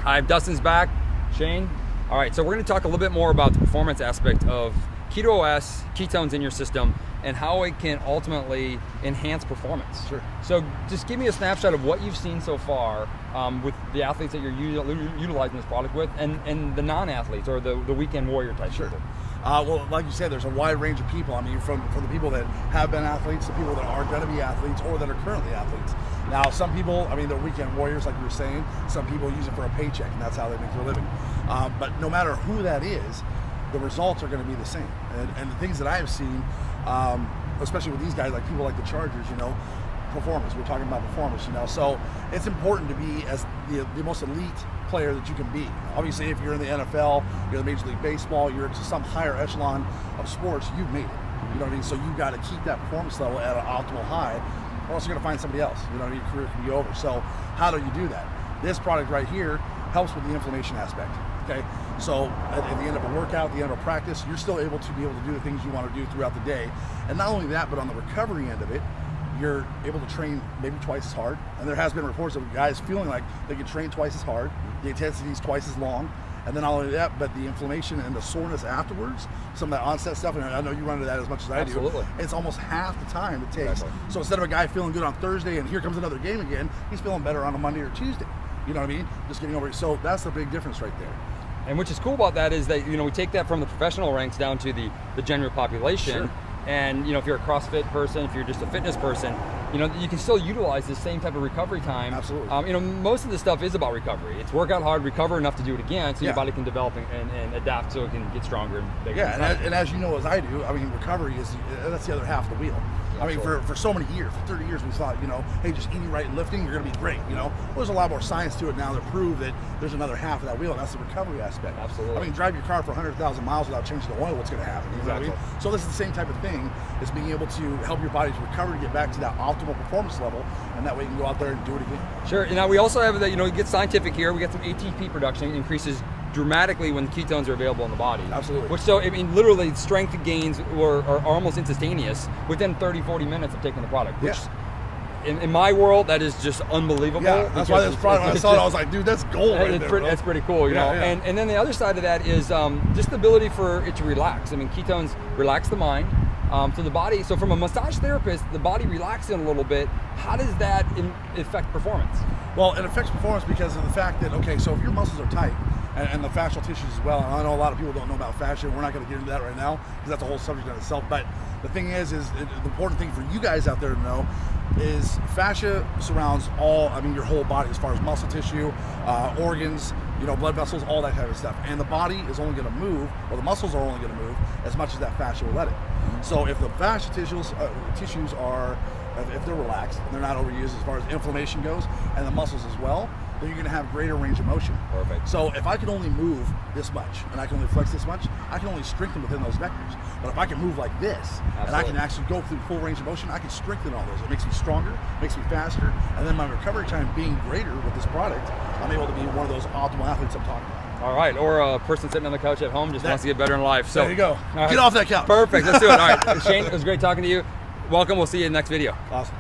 Hi, Dustin's back. Shane. All right, so we're going to talk a little bit more about the performance aspect of KETOS, ketones in your system, and how it can ultimately enhance performance. Sure. So just give me a snapshot of what you've seen so far with the athletes that you're utilizing this product with, and the non-athletes or the weekend warrior type Sure. people. Well, like you said, there's a wide range of people. I mean, from the people that have been athletes to people that are going to be athletes or that are currently athletes. Now, some people, I mean, they're weekend warriors, like you were saying. Some people use it for a paycheck, and that's how they make their living. But no matter who that is, the results are going to be the same. And the things that I have seen, especially with these guys, like people like the Chargers, you know, performance. We're talking about performance, you know. So it's important to be as the most elite player that you can be. Obviously, if you're in the NFL, you're in Major League Baseball, you're to some higher echelon of sports, you've made it. You know what I mean? So you've got to keep that performance level at an optimal high, or else you're going to find somebody else. You know what I mean? Your career can be over. So how do you do that? This product right here helps with the inflammation aspect. Okay, so at the end of a workout, at the end of a practice, you're still able to do the things you want to do throughout the day. And not only that, but on the recovery end of it, you're able to train maybe twice as hard. And there has been reports of guys feeling like they can train twice as hard, the intensity is twice as long. And then not only that, but the inflammation and the soreness afterwards, some of that onset stuff, and I know you run into that as much as I do. It's almost half the time it takes. Exactly. So instead of a guy feeling good on Thursday and here comes another game again, he's feeling better on a Monday or Tuesday. You know what I mean? Just getting over it. So that's the big difference right there. And which is cool about that is that, you know, we take that from the professional ranks down to the general population. Sure. And, you know, if you're a CrossFit person, if you're just a fitness person, you know, you can still utilize the same type of recovery time. Absolutely. You know, most of this stuff is about recovery. It's work out hard, recover enough to do it again, so your body can develop and adapt so it can get stronger and bigger. Yeah, and as you know, as I do, I mean, recovery that's the other half of the wheel. I mean, for so many years, for 30 years, we thought, you know, hey, just eating right and lifting, you're going to be great, you know. Well, there's a lot more science to it now that prove that there's another half of that wheel, and that's the recovery aspect. Absolutely. I mean, drive your car for 100,000 miles without changing the oil, what's going to happen? You know what I mean? So this is the same type of thing, is being able to help your body to recover to get back to that optimal performance level, and that way you can go out there and do it again. Sure. Now, we also have that, you know, we get scientific here. We get some ATP production increases dramatically when ketones are available in the body. Absolutely. Which, so, I mean, literally strength gains are almost instantaneous within 30-40 minutes of taking the product, which in my world, that is just unbelievable. Yeah, that's why this product, when I saw it, I was like, dude, that's gold right there, bro. That's pretty cool, you know. Yeah. And then the other side of that is just the ability for it to relax. I mean, ketones relax the mind. So the body, so from a massage therapist, the body relaxing a little bit, how does that affect performance? Well, it affects performance because of the fact that, okay, so if your muscles are tight, and the fascial tissues as well, and I know a lot of people don't know about fascia, we're not going to get into that right now, because that's a whole subject in itself, but the thing is the important thing for you guys out there to know is fascia surrounds your whole body as far as muscle tissue, organs, you know, blood vessels, all that kind of stuff. And the body is only going to move, or the muscles are only going to move as much as that fascia will let it. So if the fascia tissues are, if they're relaxed, they're not overused as far as inflammation goes, and the muscles as well, then you're going to have greater range of motion. Perfect. So if I can only move this much, and I can only flex this much, I can only strengthen within those vectors. But if I can move like this, and I can actually go through full range of motion, I can strengthen all those. It makes me stronger, makes me faster, and then my recovery time being greater with this product, I'm able to be one of those optimal athletes I'm talking about. All right, or a person sitting on the couch at home just wants to get better in life. So there you go. Right. Get off that couch. Perfect. Let's do it. All right, Shane, it was great talking to you. Welcome. We'll see you in the next video. Awesome.